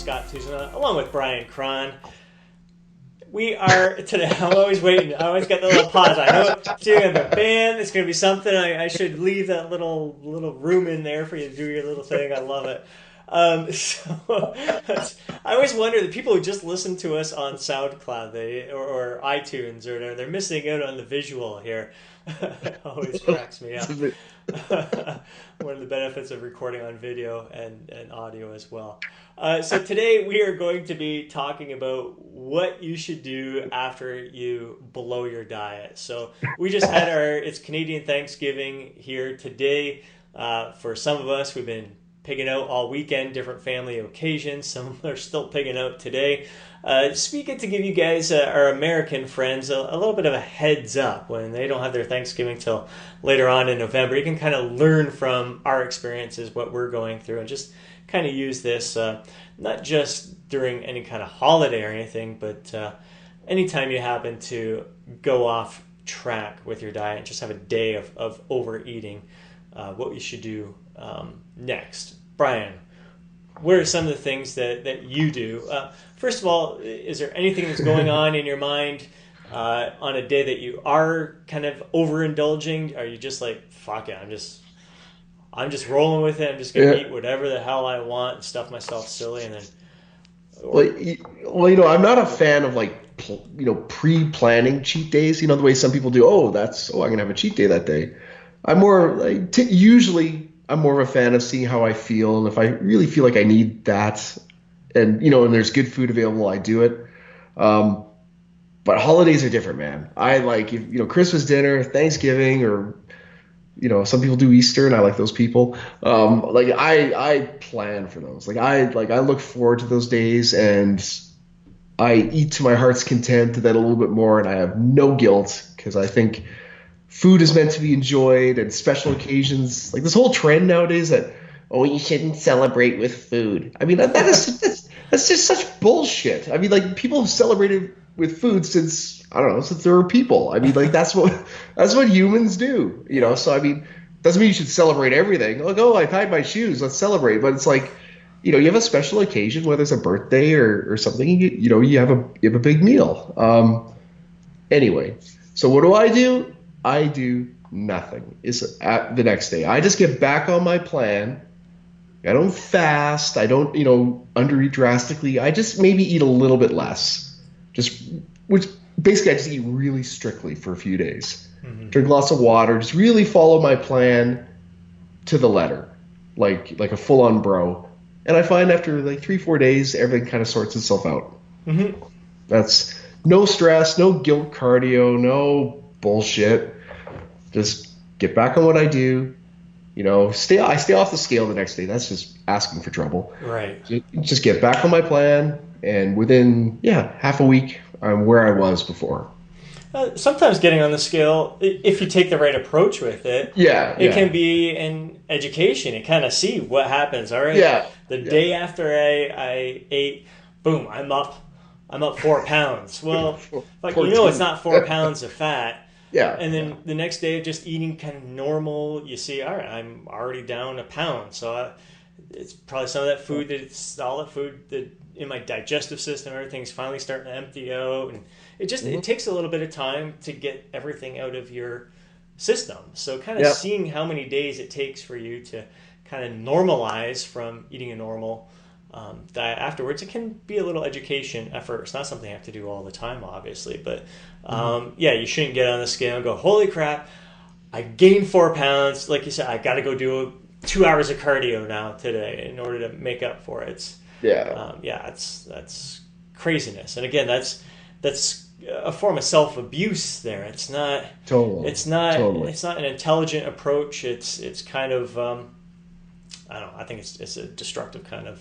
Scott Tousignant, along with Bryan Krahn. We are today. I'm always waiting. I always got the little pause. I know it's doing the band. It's going to be something. I should leave that little room in there for you to do your little thing. I love it. I always wonder the people who just listen to us on SoundCloud, or iTunes, or whatever, they're missing out on the visual here. Always cracks me up. One of the benefits of recording on video and audio as well. So today we are going to be talking about what you should do after you blow your diet. So we just had it's Canadian Thanksgiving here today. For some of us, we've been pigging out all weekend, different family occasions. Some are still pigging out today. Speaking to give you guys, our American friends, a little bit of a heads up when they don't have their Thanksgiving till later on in November. You can kind of learn from our experiences, what we're going through, and just kind of use this, not just during any kind of holiday or anything, but anytime you happen to go off track with your diet and just have a day of overeating, what you should do next. Bryan, what are some of the things that you do? First of all, is there anything that's going on in your mind on a day that you are kind of overindulging? Are you just like, fuck it, I'm just rolling with it. I'm just going to eat whatever the hell I want and stuff myself silly, and then... Well, I'm not a fan of pre-planning cheat days. The way some people do. I'm going to have a cheat day that day. I'm more usually I'm more of a fan of seeing how I feel, and if I really feel like I need that, and and there's good food available, I do it. But holidays are different, man. I like Christmas dinner, Thanksgiving, or some people do Easter, and I like those people. I plan for those. I look forward to those days, and I eat to my heart's content, then a little bit more, and I have no guilt because I think food is meant to be enjoyed, and special occasions, like this whole trend nowadays that, you shouldn't celebrate with food. I mean, that's just such bullshit. I mean, people have celebrated with food since there were people. I mean, that's what humans do, So I mean, doesn't mean you should celebrate everything. I tied my shoes, let's celebrate. But it's you have a special occasion, whether it's a birthday or something. You have a big meal. Anyway, so what do? I do nothing. It's at the next day. I just get back on my plan. I don't fast. I don't, undereat drastically. I just maybe eat a little bit less. Which basically I just eat really strictly for a few days. Mm-hmm. Drink lots of water. Just really follow my plan to the letter, like a full-on bro. And I find after 3-4 days, everything kind of sorts itself out. Mm-hmm. That's no stress, no guilt cardio, no bullshit. Just get back on what I do. I stay off the scale the next day. That's just asking for trouble. Right. Just get back on my plan, and within half a week, I'm where I was before. Sometimes getting on the scale, if you take the right approach with it, it can be an education. You kind of see what happens. All right. Yeah. The day after I ate, boom, I'm up 4 pounds. Well, it's not 4 pounds of fat. Yeah. And then the next day of just eating kind of normal, you see, all right, I'm already down a pound. So it's probably some of that food all that food that in my digestive system, everything's finally starting to empty out. And it takes a little bit of time to get everything out of your system. So kind of seeing how many days it takes for you to kind of normalize from eating a normal diet afterwards, it can be a little education effort. It's not something you have to do all the time, obviously, but you shouldn't get on the scale and go, holy crap, I gained 4 pounds. Like you said, I got to go do 2 hours of cardio now today in order to make up for it. That's craziness. And again, that's a form of self-abuse there. It's not totally. It's not an intelligent approach. It's kind of I think it's a destructive kind of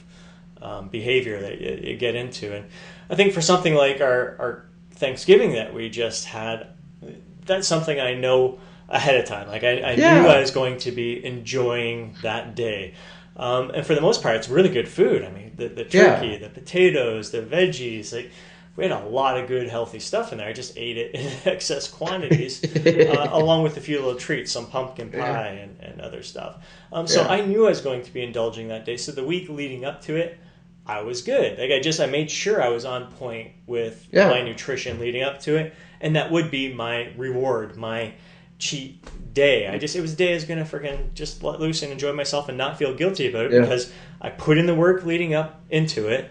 behavior that you get into. And I think for something like our Thanksgiving that we just had, that's something I know ahead of time. I knew I was going to be enjoying that day. And for the most part, it's really good food. I mean, the turkey, the potatoes, the veggies, we had a lot of good, healthy stuff in there. I just ate it in excess quantities, along with a few little treats, some pumpkin pie and other stuff. So I knew I was going to be indulging that day. So the week leading up to it, I was good. Like I made sure I was on point with Yeah. my nutrition leading up to it, and that would be my reward, my cheat day. It was a day I was gonna freaking just let loose and enjoy myself and not feel guilty about it Yeah. because I put in the work leading up into it.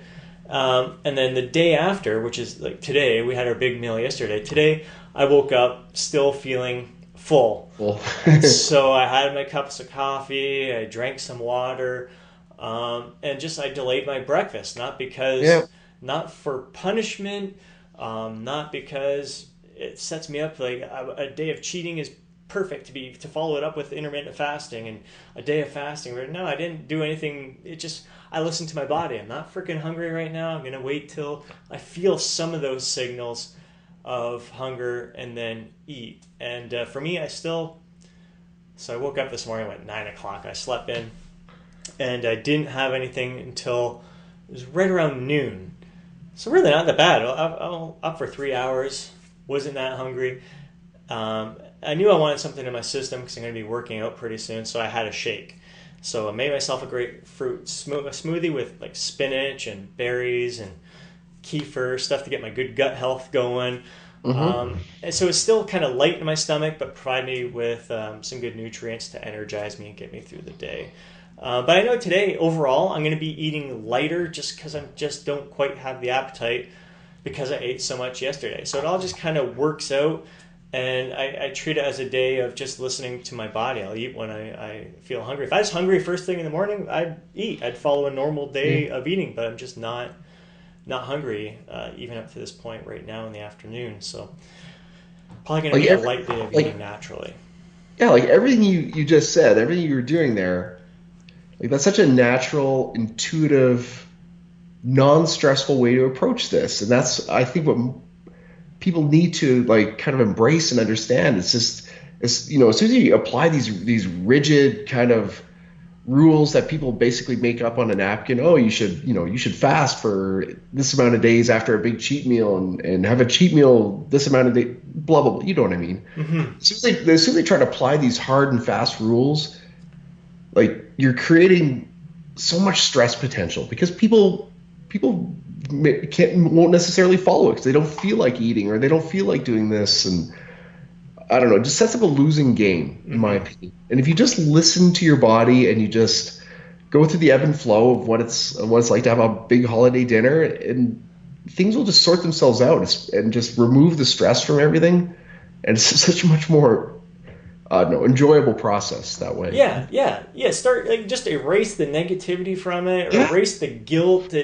And then the day after, which is like today, we had our big meal yesterday. Today, I woke up still feeling full. Well, So I had my cups of coffee, I drank some water, and just I delayed my breakfast, not for punishment, not because it sets me up like a day of cheating is perfect to follow it up with intermittent fasting and a day of fasting. But no, I didn't do anything. I listened to my body. I'm not freaking hungry right now. I'm gonna wait till I feel some of those signals of hunger and then eat. And for me, so I woke up this morning at 9 o'clock. I slept in, and I didn't have anything until it was right around noon. So really not that bad. I'm up for 3 hours. Wasn't that hungry. I knew I wanted something in my system because I'm going to be working out pretty soon, so I had a shake. So I made myself a grapefruit smoothie with like spinach and berries and kefir, stuff to get my good gut health going. And so it's still kind of light in my stomach, but provide me with some good nutrients to energize me and get me through the day. But I know today, overall, I'm going to be eating lighter just because I just don't quite have the appetite because I ate so much yesterday. So it all just kind of works out, and I treat it as a day of just listening to my body. I'll eat when I feel hungry. If I was hungry first thing in the morning, I'd eat. I'd follow a normal day of eating, but I'm just not hungry even up to this point right now in the afternoon. So probably going to be a light day of eating naturally. Yeah, like everything you just said, everything you were doing there, like that's such a natural, intuitive, non-stressful way to approach this. And that's, I think, what people need to like kind of embrace and understand. It's as soon as you apply these rigid kind of rules that people basically make up on a napkin. Oh, you should fast for this amount of days after a big cheat meal and have a cheat meal this amount of days, blah, blah, blah. You know what I mean? Mm-hmm. As soon as they try to apply these hard and fast rules, like you're creating so much stress potential because people won't necessarily follow it because they don't feel like eating or they don't feel like doing this, and I don't know, it just sets up a losing game in my opinion. And if you just listen to your body and you just go through the ebb and flow of what it's like to have a big holiday dinner, and things will just sort themselves out and just remove the stress from everything, and it's such a much more enjoyable process that way. Yeah. Start just erase the negativity from it, or erase the guilt.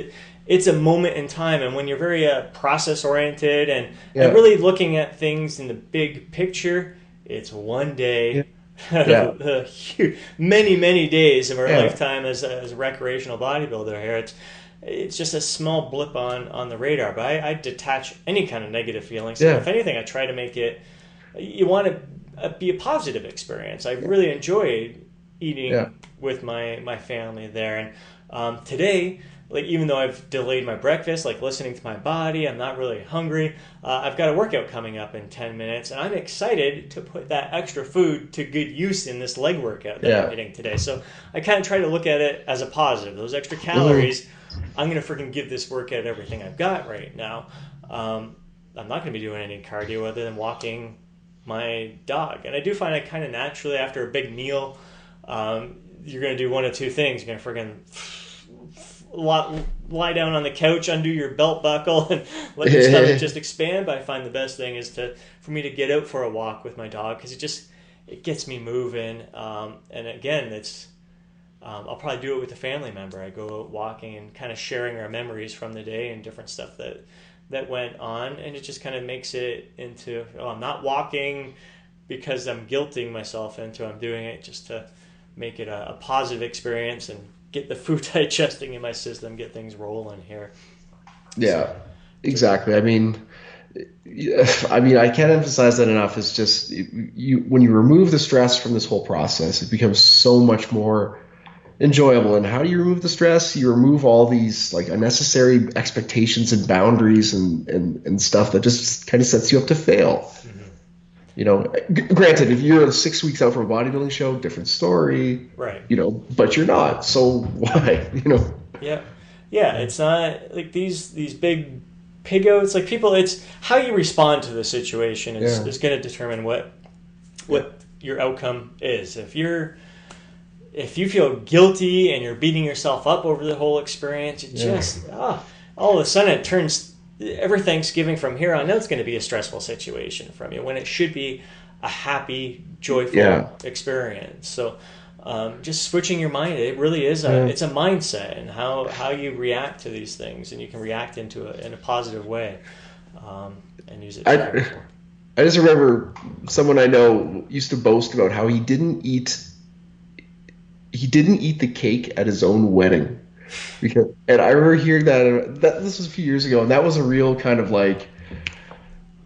It's a moment in time, and when you're very process oriented and really looking at things in the big picture, it's one day out of the many days of our lifetime as a recreational bodybuilder here. It's just a small blip on the radar, but I detach any kind of negative feelings. If anything, I try to make it. You want to be a positive experience. I really enjoyed eating with my family there, and today. Like, even though I've delayed my breakfast, like listening to my body, I'm not really hungry. I've got a workout coming up in 10 minutes, and I'm excited to put that extra food to good use in this leg workout that I'm hitting today. So I kind of try to look at it as a positive. Those extra calories, I'm going to freaking give this workout everything I've got right now. I'm not going to be doing any cardio other than walking my dog. And I do find it kind of naturally after a big meal, you're going to do one of two things. You're going to freaking lie down on the couch, undo your belt buckle, and let your stomach just expand. But I find the best thing is for me to get out for a walk with my dog, because it gets me moving. And again, I'll probably do it with a family member. I go out walking and kind of sharing our memories from the day and different stuff that went on, and it just kind of makes it into, I'm not walking because I'm guilting myself into. I'm doing it just to make it a positive experience and get the food digesting in my system, get things rolling here. Yeah, exactly. I mean, I can't emphasize that enough. It's just when you remove the stress from this whole process, it becomes so much more enjoyable. And how do you remove the stress? You remove all these like unnecessary expectations and boundaries and stuff that just kind of sets you up to fail. Mm-hmm. Granted, if you're 6 weeks out from a bodybuilding show, different story. Right. But you're not. So why? Yeah. Yeah, it's not like these big pig oats. Like people, it's how you respond to the situation is going to determine what your outcome is. If you feel guilty and you're beating yourself up over the whole experience, it just all of a sudden it turns every Thanksgiving from here on out, it's going to be a stressful situation from you when it should be a happy, joyful experience. So just switching your mind, it really is it's a mindset and how you react to these things, and you can react in a positive way and use it. I just remember someone I know used to boast about how he didn't eat the cake at his own wedding. And I remember hearing that this was a few years ago, and that was a real kind of like,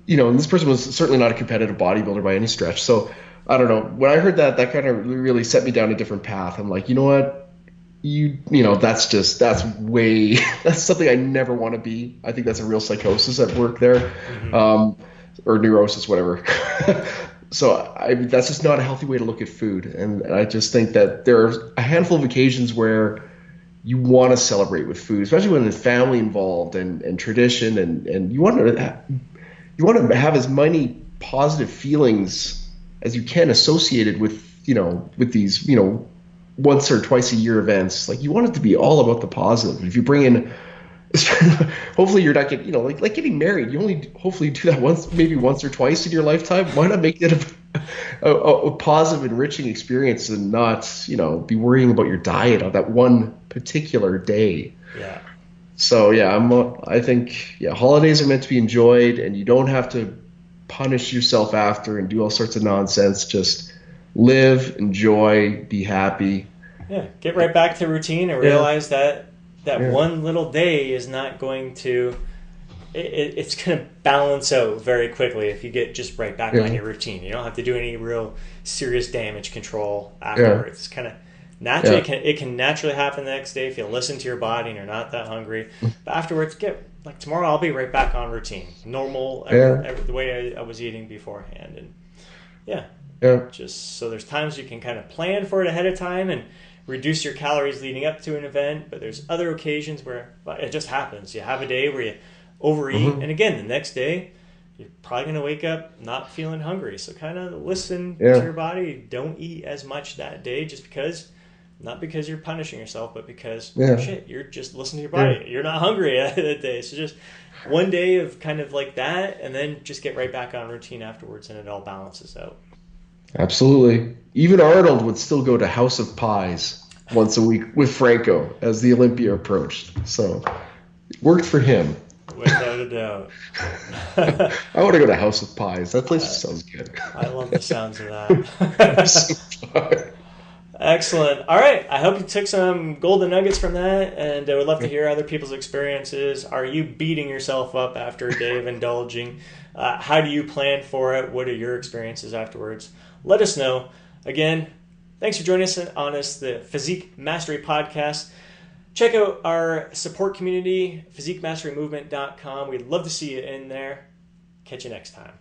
and this person was certainly not a competitive bodybuilder by any stretch. So I don't know. When I heard that kind of really set me down a different path. I'm like, you know what? That's something I never want to be. I think that's a real psychosis at work there, or neurosis, whatever. So that's just not a healthy way to look at food. And I just think that there are a handful of occasions where you want to celebrate with food, especially when there's family involved and tradition, and you want to have as many positive feelings as you can associated with these once or twice a year events. Like, you want it to be all about the positive. If you bring in, hopefully you're not getting, like getting married, you only hopefully do that once or twice in your lifetime. Why not make it a positive, enriching experience and not be worrying about your diet on that one particular day? Yeah. So I think holidays are meant to be enjoyed, and you don't have to punish yourself after and do all sorts of nonsense. Just live, enjoy, be happy. Yeah, get right back to routine and realize that one little day is not going to. It's going to balance out very quickly if you get just right back on your routine. You don't have to do any real serious damage control afterwards. It's kind of naturally it can naturally happen the next day if you listen to your body and you're not that hungry. But afterwards, tomorrow I'll be right back on routine, normal, the way I was eating beforehand, and just so there's times you can kind of plan for it ahead of time and reduce your calories leading up to an event. But there's other occasions where it just happens. You have a day where you overeat, and again the next day you're probably going to wake up not feeling hungry. So kind of listen to your body. Don't eat as much that day, just because. Not because you're punishing yourself, but because you're just listening to your body. You're not hungry that day. So just one day of kind of like that, and then just get right back on routine afterwards, and it all balances out. Absolutely. Even Arnold would still go to House of Pies once a week with Franco as the Olympia approached. So it worked for him. Without a doubt. I want to go to House of Pies. That place sounds good. I love the sounds of that. Excellent. All right. I hope you took some golden nuggets from that, and I would love to hear other people's experiences. Are you beating yourself up after a day of indulging? How do you plan for it? What are your experiences afterwards? Let us know. Again, thanks for joining us on the Physique Mastery Podcast. Check out our support community, physiquemasterymovement.com. We'd love to see you in there. Catch you next time.